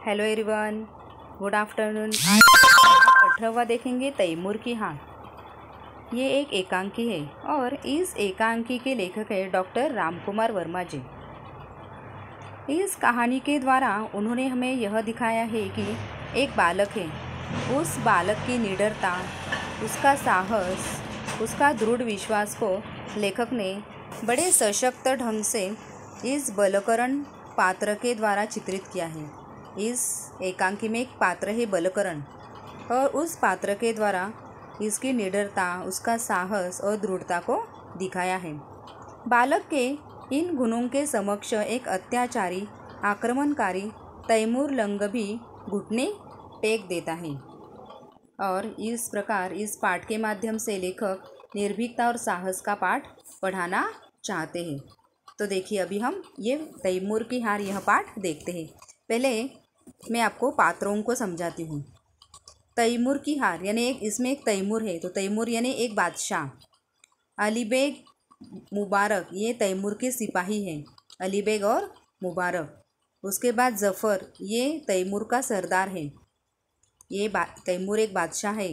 Hello everyone, good afternoon. आज आप 18वां देखेंगे तैमूर की हार। ये एक एकांकी है और इस एकांकी के लेखक है डॉक्टर रामकुमार वर्मा जी। इस कहानी के द्वारा उन्होंने हमें यह दिखाया है कि एक बालक है, उस बालक की निडरता, उसका साहस, उसका दृढ़ विश्वास को लेखक ने बड़े सशक्त ढंग से इस बलकरण पात्र के द्वारा चित्रित किया है। इस एकांकी में एक पात्र है बलकरण, और उस पात्र के द्वारा इसकी निडरता, उसका साहस और दृढ़ता को दिखाया है। बालक के इन गुणों के समक्ष एक अत्याचारी, आक्रमणकारी तैमूर लंग भी घुटने टेक देता है। और इस प्रकार इस पाठ के माध्यम से लेखक निर्भीकता और साहस का पाठ पढ़ाना चाहते हैं। तो देखिए, अभी हम ये तैमूर की हार यह पाठ देखते हैं। पहले मैं आपको पात्रों को समझाती हूँ। तैमूर की हार यानी इसमें एक तैमूर है, तो तैमूर यानी एक बादशाह। अली बेग, मुबारक ये तैमूर के सिपाही हैं, अली बेग और मुबारक। उसके बाद ज़फ़र ये तैमूर का सरदार है। ये तैमूर एक बादशाह है,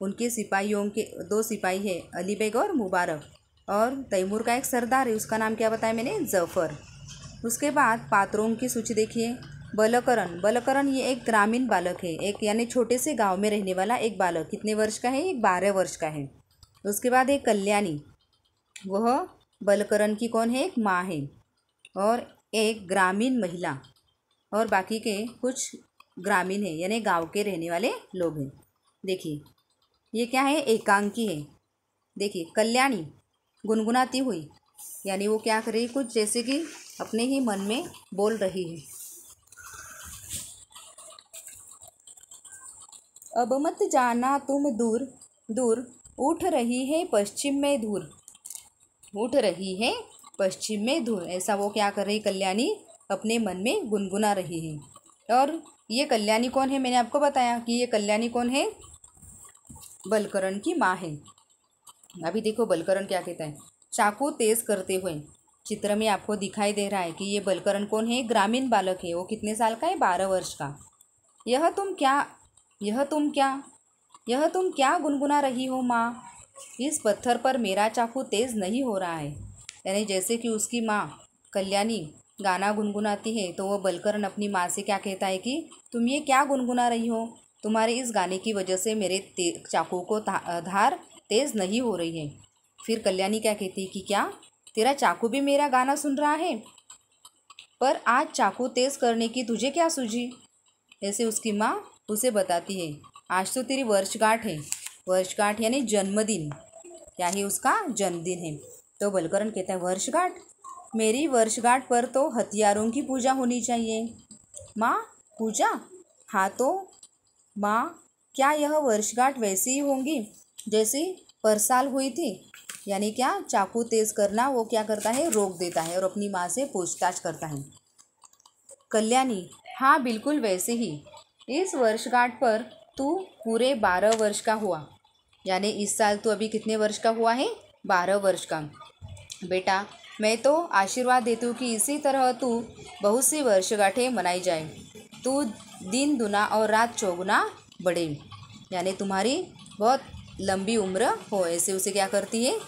उनके सिपाहियों के दो सिपाही है, अली बेग और मुबारक। और तैमूर का एक सरदार है, उसका नाम क्या बताया मैंने, ज़फ़र। उसके बाद पात्रों की सूची देखिए। बलकरण, बलकरण ये एक ग्रामीण बालक है, एक यानी छोटे से गांव में रहने वाला एक बालक। कितने वर्ष का है? एक 12 वर्ष का है। उसके बाद एक कल्याणी, वह बलकरण की कौन है? एक माँ है। और एक ग्रामीण महिला, और बाकी के कुछ ग्रामीण है यानी गांव के रहने वाले लोग हैं। देखिए ये क्या है? एकांकी है। देखिए कल्याणी गुनगुनाती हुई, यानी वो क्या कर रही है? कुछ जैसे कि अपने ही मन में बोल रही है। अब मत जाना तुम दूर दूर, उठ रही है पश्चिम में धूल, उठ रही है पश्चिम में धूल। ऐसा वो क्या कर रही? कल्याणी अपने मन में गुनगुना रही है। और ये कल्याणी कौन है? मैंने आपको बताया कि ये कल्याणी कौन है? बलकरण की माँ है। अभी देखो बलकरण क्या कहता है। चाकू तेज करते हुए, चित्र में आपको दिखाई दे रहा है कि ये बलकरण कौन है? ग्रामीण बालक है। वो कितने साल का है? 12 वर्ष का। यह तुम क्या, यह तुम क्या, यह तुम क्या गुनगुना रही हो माँ? इस पत्थर पर मेरा चाकू तेज नहीं हो रहा है। यानी जैसे कि उसकी माँ कल्याणी गाना गुनगुनाती है, तो वह बलकरण अपनी माँ से क्या कहता है कि तुम ये क्या गुनगुना रही हो? तुम्हारे इस गाने की वजह से मेरे चाकू को धार तेज नहीं हो रही है। फिर कल्याणी क्या कहती है कि क्या तेरा चाकू भी मेरा गाना सुन रहा है? पर आज चाकू तेज करने की तुझे क्या सूझी? ऐसे उसकी माँ उसे बताती है। आज तो तेरी वर्षगांठ है। वर्षगांठ यानी जन्मदिन, क्या ही उसका जन्मदिन है। तो बलकरण कहता है वर्षगांठ? मेरी वर्षगांठ पर तो हथियारों की पूजा होनी चाहिए। माँ पूजा? हाँ तो माँ, क्या यह वर्षगांठ वैसी ही होंगी जैसी पर साल हुई थी? यानी क्या चाकू तेज करना वो क्या करता है? रोक देता है और अपनी माँ से पूछताछ करता है। कल्याणी, हाँ बिल्कुल वैसे ही। इस वर्षगांठ पर तू पूरे 12 वर्ष का हुआ, यानी इस साल तू अभी कितने वर्ष का हुआ है? 12 वर्ष का। बेटा मैं तो आशीर्वाद देती हूँ कि इसी तरह तू बहुत सी वर्षगांठें मनाई जाए, तू दिन दुना और रात चौगुना बढ़े, यानी तुम्हारी बहुत लंबी उम्र हो। ऐसे उसे क्या करती है?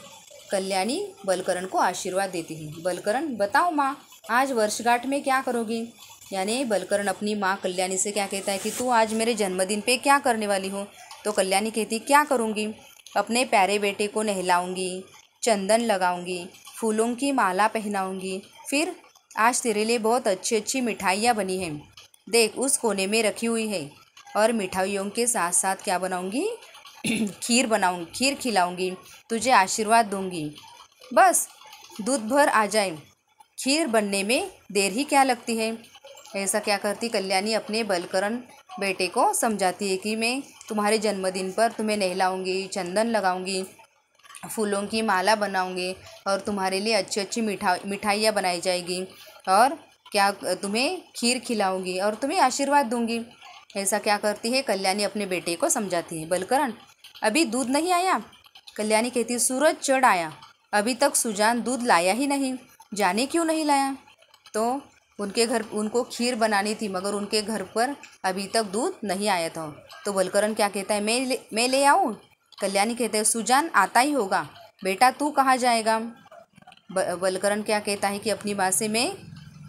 कल्याणी बलकरण को आशीर्वाद देती है। बलकरण, बताओ माँ आज वर्षगांठ में क्या करोगी? यानी बलकरण अपनी माँ कल्याणी से क्या कहता है कि तू आज मेरे जन्मदिन पे क्या करने वाली हो? तो कल्याणी कहती क्या करूँगी? अपने प्यारे बेटे को नहलाऊंगी, चंदन लगाऊंगी, फूलों की माला पहनाऊंगी। फिर आज तेरे लिए बहुत अच्छी अच्छी मिठाइयाँ बनी हैं, देख उस कोने में रखी हुई है। और मिठाइयों के साथ साथ क्या बनाऊंगी? खीर बनाऊंगी, खीर खिलाऊंगी, तुझे आशीर्वाद दूंगी। बस दूध भर आ जाए, खीर बनने में देर ही क्या लगती है? ऐसा क्या करती कल्याणी? अपने बलकरण बेटे को समझाती है कि मैं तुम्हारे जन्मदिन पर तुम्हें नहलाऊंगी, चंदन लगाऊंगी, फूलों की माला बनाऊंगी, और तुम्हारे लिए अच्छी अच्छी मिठाइयाँ बनाई जाएगी, और क्या तुम्हें खीर खिलाऊंगी और तुम्हें आशीर्वाद दूंगी। ऐसा क्या करती है कल्याणी? अपने बेटे को समझाती है। बलकरण, अभी दूध नहीं आया? कल्याणी कहती है सूरज चढ़ आया, अभी तक सुजान दूध लाया ही नहीं, जाने क्यों नहीं लाया? तो उनके घर उनको खीर बनानी थी, मगर उनके घर पर अभी तक दूध नहीं आया था। तो बलकरण क्या कहता है, मैं ले आऊँ। कल्याणी कहते हैं सुजान आता ही होगा, बेटा तू कहाँ जाएगा। बलकरण क्या कहता है कि अपनी माँ से मैं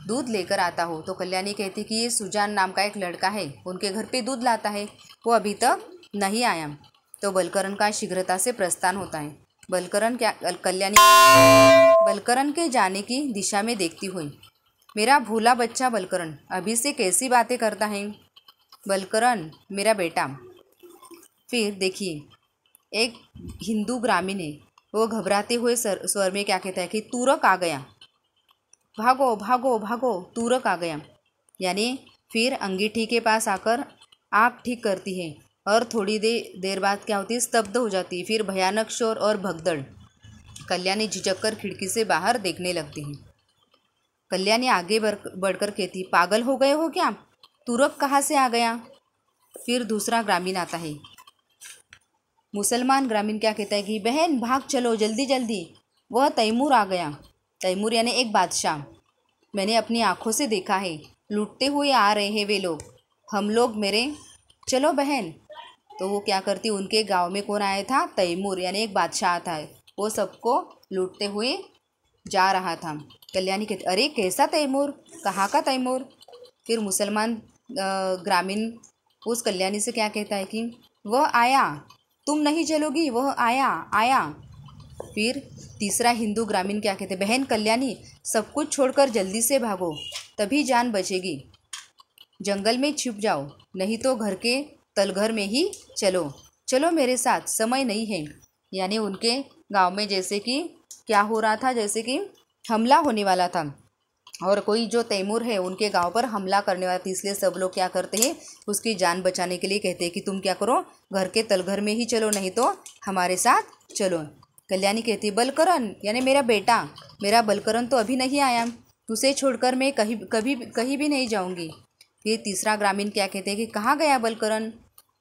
दूध लेकर आता हूँ। तो कल्याणी कहती कि ये सुजान नाम का एक लड़का है, उनके घर पे दूध लाता है, वो अभी तक नहीं आया। तो बलकरण का शीघ्रता से प्रस्थान होता है। कल्याणी बलकरण के जाने की दिशा में देखती हुई, मेरा भोला बच्चा बलकरण अभी से कैसी बातें करता है। बलकरण मेरा बेटा। फिर देखिए एक हिंदू ग्रामीण है, वो घबराते हुए स्वर में क्या कहता है कि तूरक आ गया, भागो भागो भागो, तूरक आ गया। यानी फिर अंगीठी के पास आकर आँख ठीक करती है और थोड़ी देर बाद क्या होती है, स्तब्ध हो जाती है। फिर भयानक शोर और भगदड़। कल्याणी झिझक कर खिड़की से बाहर देखने लगती है। कल्याणी आगे बढ़कर कहती, पागल हो गए हो क्या, तूरक कहाँ से आ गया। फिर दूसरा ग्रामीण आता है, मुसलमान ग्रामीण क्या कहता है कि बहन भाग चलो जल्दी जल्दी, वह तैमूर आ गया। तैमूर यानी एक बादशाह, मैंने अपनी आंखों से देखा है, लूटते हुए आ रहे हैं वे लोग, हम लोग मेरे, चलो बहन। तो वो क्या करती, उनके गांव में कौन आया था, तैमूर यानी एक बादशाह था, वो सबको लूटते हुए जा रहा था। कल्याणी कहती अरे कैसा तैमूर, कहाँ का तैमूर। फिर मुसलमान ग्रामीण उस कल्याणी से क्या कहता है कि वह आया, तुम नहीं चलोगी, वह आया आया। फिर तीसरा हिंदू ग्रामीण क्या कहते, बहन कल्याणी सब कुछ छोड़कर जल्दी से भागो, तभी जान बचेगी, जंगल में छिप जाओ, नहीं तो घर के तलघर में ही चलो, चलो मेरे साथ, समय नहीं है। यानी उनके गांव में जैसे कि क्या हो रहा था, जैसे कि हमला होने वाला था और कोई जो तैमूर है उनके गांव पर हमला करने वाला था, इसलिए सब लोग क्या करते हैं, उसकी जान बचाने के लिए कहते हैं कि तुम क्या करो, घर के तलघर में ही चलो, नहीं तो हमारे साथ चलो। कल्याणी कहती बलकरण यानी मेरा बेटा, मेरा बलकरण तो अभी नहीं आया, उसे छोड़कर मैं कहीं भी नहीं जाऊंगी। फिर तीसरा ग्रामीण क्या कहते हैं कि कहाँ गया बलकरण।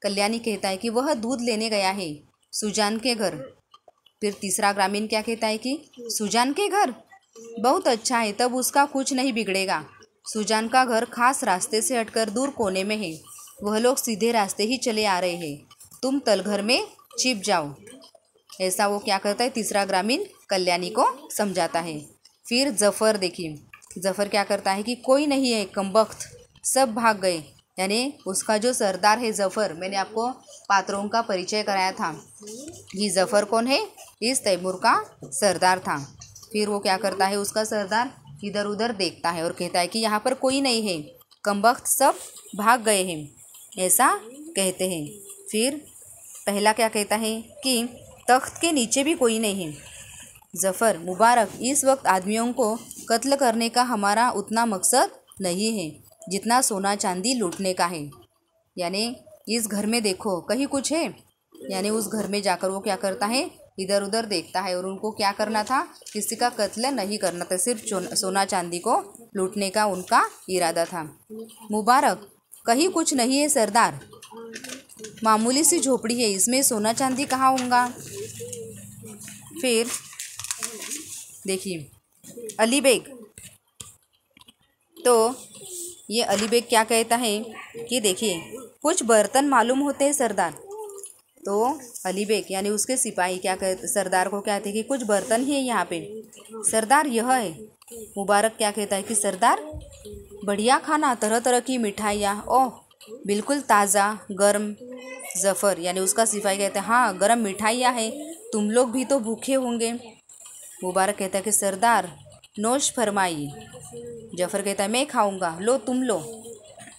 कल्याणी कहता है कि वह दूध लेने गया है सुजान के घर। फिर तीसरा ग्रामीण क्या कहता है कि सुजान के घर, बहुत अच्छा है, तब उसका कुछ नहीं बिगड़ेगा, सुजान का घर खास रास्ते से हटकर दूर कोने में है, वह लोग सीधे रास्ते ही चले आ रहे हैं, तुम तलघर में छिप जाओ। ऐसा वो क्या करता है, तीसरा ग्रामीण कल्याणी को समझाता है। फिर जफर देखिए, जफर क्या करता है कि कोई नहीं है कमबख्त, सब भाग गए। यानी उसका जो सरदार है जफर, मैंने आपको पात्रों का परिचय कराया था, ये जफर कौन है, इस तैमूर का सरदार था। फिर वो क्या करता है, उसका सरदार इधर उधर देखता है और कहता है कि यहाँ पर कोई नहीं है, कमबख्त सब भाग गए हैं, ऐसा कहते हैं। फिर पहला क्या कहता है कि तख्त के नीचे भी कोई नहीं है। जफ़र मुबारक, इस वक्त आदमियों को कत्ल करने का हमारा उतना मकसद नहीं है जितना सोना चांदी लूटने का है। यानी इस घर में देखो कहीं कुछ है। यानी उस घर में जाकर वो क्या करता है, इधर उधर देखता है और उनको क्या करना था, किसी का कत्ल नहीं करना था, सिर्फ सोना चांदी को लूटने का उनका इरादा था। मुबारक, कहीं कुछ नहीं है सरदार, मामूली सी झोपड़ी है, इसमें सोना चांदी कहाँ होगा। फिर देखिए अली बेग, तो ये अली बेग क्या कहता है कि देखिए कुछ बर्तन मालूम होते हैं सरदार। तो अली बेग यानी उसके सिपाही क्या कहते, सरदार को कहते हैं कि कुछ बर्तन ही है यहाँ पे। सरदार यह है। मुबारक क्या कहता है कि सरदार बढ़िया खाना, तरह तरह की मिठाइयाँ, ओह बिल्कुल ताज़ा गर्म। जफ़र यानी उसका सिपाही कहते हैं हाँ गर्म मिठाइयाँ हैं, तुम लोग भी तो भूखे होंगे। मुबारक कहता है कि सरदार नोश फरमाइए। जफ़र कहता है मैं खाऊंगा, लो तुम लो,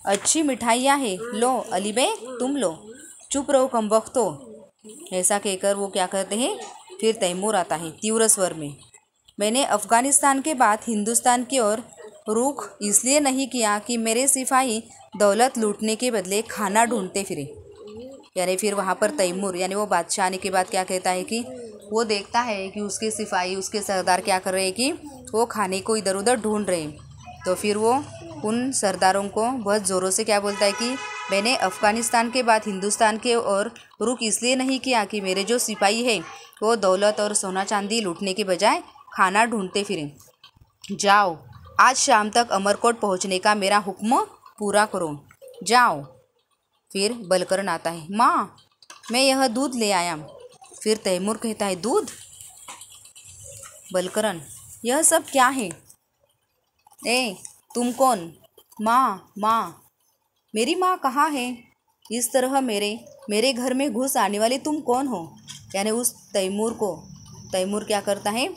अच्छी मिठाइयाँ हैं, लो अली बेग तुम लो, चुप रहो कमबख्तो। ऐसा कहकर वो क्या करते हैं, फिर तैमूर आता है तीव्र स्वर में, मैंने अफ़गानिस्तान के बाद हिंदुस्तान की ओर रुख इसलिए नहीं किया कि मेरे सिपाही दौलत लूटने के बदले खाना ढूंढते फिरे। यानी फिर वहाँ पर तैमूर यानी वो बादशाह आने के बाद क्या कहता है कि वो देखता है कि उसके सिपाही उसके सरदार क्या कर रहे हैं कि वो खाने को इधर उधर ढूंढ रहे हैं। तो फिर वो उन सरदारों को बहुत ज़ोरों से क्या बोलता है कि मैंने अफ़गानिस्तान के बाद हिंदुस्तान के ओर रुख इसलिए नहीं किया कि मेरे जो सिपाही हैं वो दौलत और सोना चांदी लूटने के बजाय खाना ढूंढते फिरें। जाओ आज शाम तक अमरकोट पहुंचने का मेरा हुक्म पूरा करो, जाओ। फिर बलकरण आता है, माँ मैं यह दूध ले आया। फिर तैमूर कहता है, दूध? बलकरण, यह सब क्या है? ए तुम कौन? माँ माँ, मेरी माँ कहाँ है? इस तरह मेरे घर में घुस आने वाले तुम कौन हो? यानी उस तैमूर क्या करता है,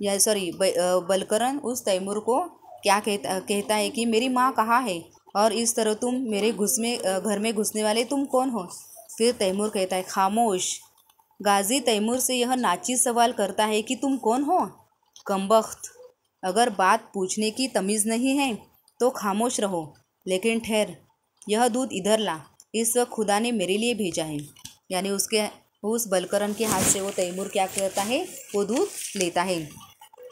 या सॉरी बलकरण उस तैमूर को क्या कहता है कि मेरी माँ कहाँ है और इस तरह तुम मेरे घर में घुसने वाले तुम कौन हो? फिर तैमूर कहता है, खामोश। गाजी तैमूर से यह नाचिज सवाल करता है कि तुम कौन हो? कमबख्त, अगर बात पूछने की तमीज़ नहीं है तो खामोश रहो, लेकिन ठहर, यह दूध इधर ला, इस वक्त खुदा ने मेरे लिए भेजा है। यानी उस बलकरण के हाथ से वो तैमूर क्या करता है, वो दूध लेता है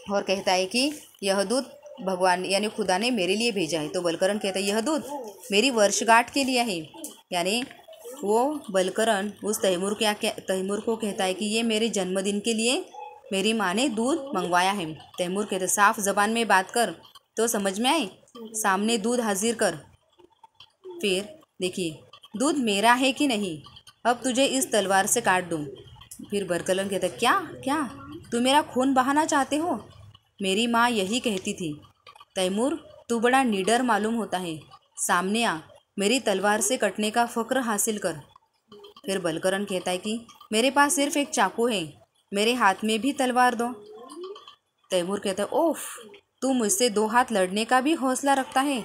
और कहता है कि यह दूध भगवान यानी खुदा ने मेरे लिए भेजा है। तो बलकरण कहता है, यह दूध मेरी वर्षगांठ के लिए है। यानी वो बलकरण उस तैमूर को कहता है कि ये मेरे जन्मदिन के लिए मेरी माँ ने दूध मंगवाया है। तैमूर कहता है, साफ ज़बान में बात कर तो समझ में आए, सामने दूध हाजिर कर। फिर देखिए, दूध मेरा है कि नहीं, अब तुझे इस तलवार से काट दूँ। फिर बलकरण कहता है, क्या क्या तू मेरा खून बहाना चाहते हो? मेरी माँ यही कहती थी। तैमूर, तू बड़ा निडर मालूम होता है, सामने आ, मेरी तलवार से कटने का फ़क्र हासिल कर। फिर बलकरण कहता है कि मेरे पास सिर्फ एक चाकू है, मेरे हाथ में भी तलवार दो। तैमूर कहता है, ओफ, तू मुझसे 2 हाथ लड़ने का भी हौसला रखता है।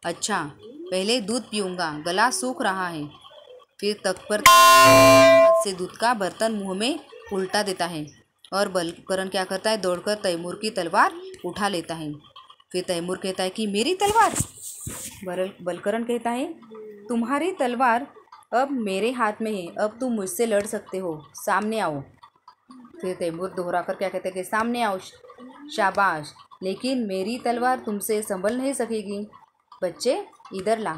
अच्छा, पहले दूध पीऊँगा, गला सूख रहा है। फिर तख्त पर हाथ से दूध का बर्तन मुंह में उल्टा देता है और बलकरण क्या करता है, दौड़कर तैमूर की तलवार उठा लेता है। फिर तैमूर कहता है कि मेरी तलवार? बलकरण कहता है, तुम्हारी तलवार अब मेरे हाथ में है, अब तुम मुझसे लड़ सकते हो, सामने आओ। फिर तैमूर दोहराकर क्या कहते हैं कि सामने आओ, शाबाश, लेकिन मेरी तलवार तुमसे संभल नहीं सकेगी। बच्चे इधर ला।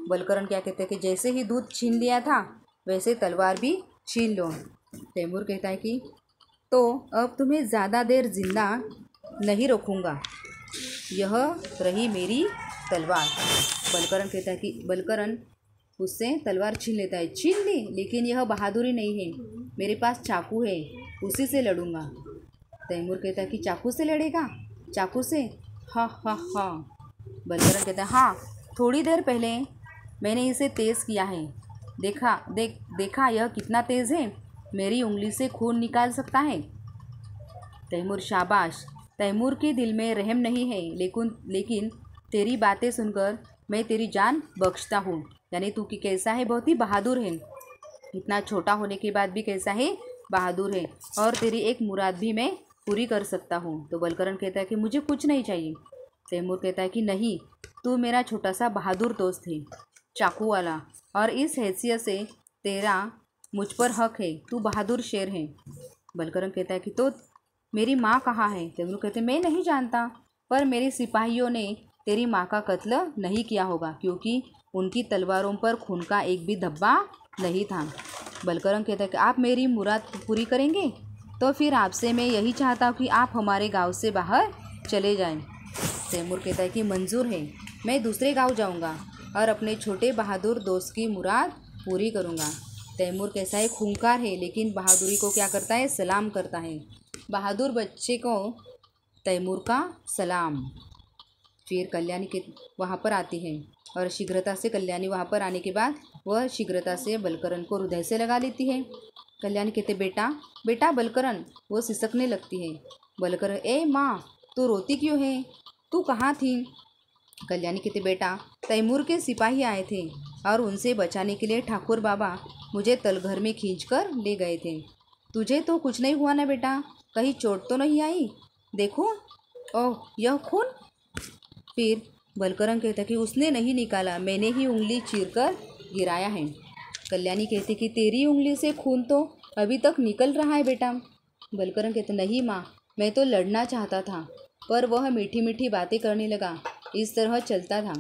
बलकरण क्या कहते हैं कि जैसे ही दूध छीन लिया था वैसे तलवार भी छीन लो। तैमूर कहता है कि तो अब तुम्हें ज़्यादा देर जिंदा नहीं रखूँगा, यह रही मेरी तलवार। बलकरण कहता है कि बलकरण उससे तलवार छीन लेता है, छीन ली, लेकिन यह बहादुरी नहीं है, मेरे पास चाकू है, उसी से लड़ूंगा। तैमूर कहता है कि चाकू से लड़ेगा? चाकू से? हाँ हाँ हाँ। बलकरण कहता है, हाँ, थोड़ी देर पहले मैंने इसे तेज़ किया है, देखा यह कितना तेज़ है, मेरी उंगली से खून निकाल सकता है। तैमूर, शाबाश। तैमूर के दिल में रहम नहीं है, लेकिन तेरी बातें सुनकर मैं तेरी जान बख्शता हूँ। यानी तू कि कैसा है, बहुत ही बहादुर है, इतना छोटा होने के बाद भी कैसा है, बहादुर है, और तेरी एक मुराद भी मैं पूरी कर सकता हूँ। तो बलकरण कहता है कि मुझे कुछ नहीं चाहिए। तैमूर कहता है कि नहीं, तू मेरा छोटा सा बहादुर दोस्त है, चाकू वाला, और इस हैसियत से तेरा मुझ पर हक है, तू बहादुर शेर है। बलकरण कहता है कि तो मेरी माँ कहाँ है? तैमूर कहते हैं, मैं नहीं जानता, पर मेरे सिपाहियों ने तेरी माँ का कत्ल नहीं किया होगा, क्योंकि उनकी तलवारों पर खून का एक भी धब्बा नहीं था। बलकरण कहता है कि आप मेरी मुराद पूरी करेंगे, तो फिर आपसे मैं यही चाहता हूँ कि आप हमारे गांव से बाहर चले जाएं। तैमूर कहता है कि मंजूर है, मैं दूसरे गांव जाऊंगा और अपने छोटे बहादुर दोस्त की मुराद पूरी करूंगा। तैमूर कैसा है, खूंखार है, लेकिन बहादुरी को क्या करता है, सलाम करता है। बहादुर बच्चे को तैमूर का सलाम। फिर कल्याणी के वहाँ पर आती है और शीघ्रता से कल्याणी वहाँ पर आने के बाद वह शीघ्रता से बलकरण को हृदय से लगा लेती है। कल्याणी कहते, बेटा बेटा बलकरण। वो सिसकने लगती है। बलकरण, ए माँ, तू रोती क्यों है, तू कहाँ थी? कल्याणी कहते, बेटा तैमूर के सिपाही आए थे और उनसे बचाने के लिए ठाकुर बाबा मुझे तलघर में खींचकर ले गए थे। तुझे तो कुछ नहीं हुआ ना बेटा, कहीं चोट तो नहीं आई? देखो, ओह यह खून। फिर बलकरण कहता कि उसने नहीं निकाला, मैंने ही उंगली चीरकर गिराया है। कल्याणी कहती कि तेरी उंगली से खून तो अभी तक निकल रहा है बेटा। बलकरण कहते, नहीं माँ, मैं तो लड़ना चाहता था, पर वह मीठी मीठी बातें करने लगा, इस तरह चलता था।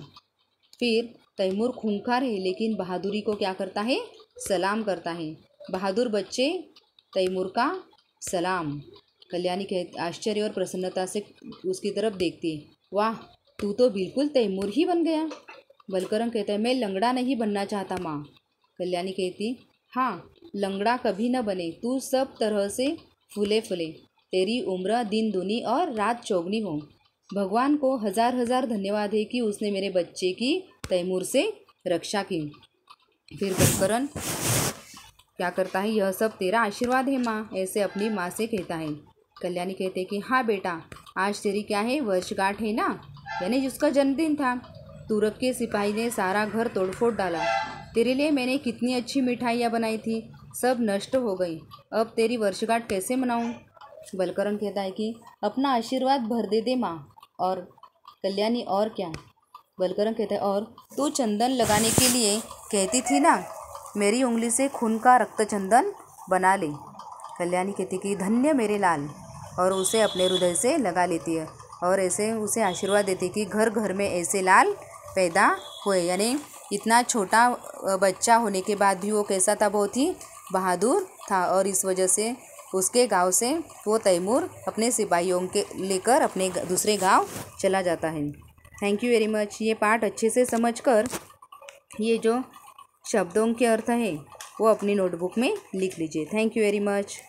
फिर तैमूर खूंखार है, लेकिन बहादुरी को क्या करता है, सलाम करता है। बहादुर बच्चे तैमूर का सलाम। कल्याणी के आश्चर्य और प्रसन्नता से उसकी तरफ देखती है। वाह, तू तो बिल्कुल तैमूर ही बन गया। बलकरण कहता है, मैं लंगड़ा नहीं बनना चाहता माँ। कल्याणी कहती, हाँ, लंगड़ा कभी न बने, तू सब तरह से फूले फूले, तेरी उम्र दिन दूनी और रात चौगनी हो। भगवान को हजार हजार धन्यवाद है कि उसने मेरे बच्चे की तैमूर से रक्षा की। फिर बलकरण क्या करता है, यह सब तेरा आशीर्वाद है माँ, ऐसे अपनी माँ से कहता है। कल्याणी कहते कि हाँ बेटा, आज तेरी क्या है, वर्षगांठ है ना, यानी जिसका जन्मदिन था। तुर्क के सिपाही ने सारा घर तोड़फोड़ डाला। तेरे लिए मैंने कितनी अच्छी मिठाइयाँ बनाई थी, सब नष्ट हो गई। अब तेरी वर्षगांठ कैसे मनाऊं? बलकरण कहता है कि अपना आशीर्वाद भर दे दे माँ। और कल्याणी, और क्या? बलकरण कहता है, और तू चंदन लगाने के लिए कहती थी ना, मेरी उंगली से खून का रक्त चंदन बना ले। कल्याणी कहती कि धन्य मेरे लाल, और उसे अपने हृदय से लगा लेती है और ऐसे उसे आशीर्वाद देती कि घर घर में ऐसे लाल पैदा हुए। यानी इतना छोटा बच्चा होने के बाद भी वो कैसा था, बहुत ही बहादुर था, और इस वजह से उसके गांव से वो तैमूर अपने सिपाहियों के लेकर अपने दूसरे गांव चला जाता है। Thank you very much. ये पाठ अच्छे से समझकर ये जो शब्दों के अर्थ है वो अपनी नोटबुक में लिख लीजिए। Thank you very much.